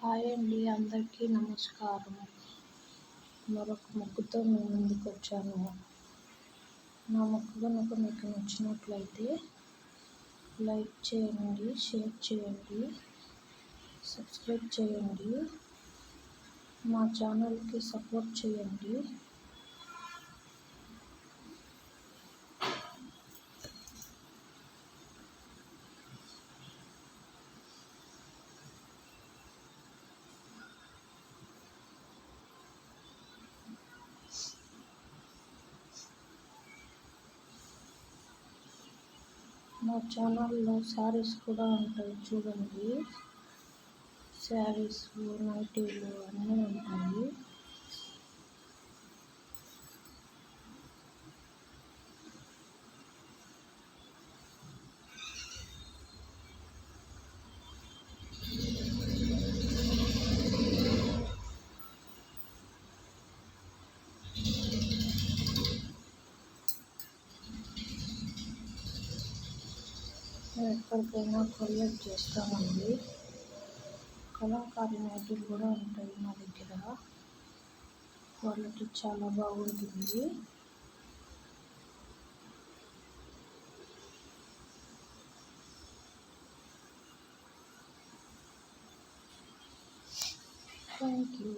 Hi అండి, అందరికీ నమస్కారం. మరొక ముగ్గుతో మీ ముందుకు వచ్చాను. నా ముగ్గు కనుక మీకు నచ్చినట్లయితే లైక్ చేయండి, షేర్ చేయండి, సబ్స్క్రైబ్ చేయండి, మా ఛానల్కి సపోర్ట్ చేయండి. మా ఛానల్లో శారీస్ కూడా ఉంటాయి, చూడండి. శారీస్, నైటీలు అన్నీ ఉంటాయి. మేము ఎక్కడికైనా కొరియర్ చేస్తామండి. కలంకారీ నైటీలు కూడా ఉంటాయి మా దగ్గర. క్వాలిటీ చాలా బాగుంటుంది. Thank you.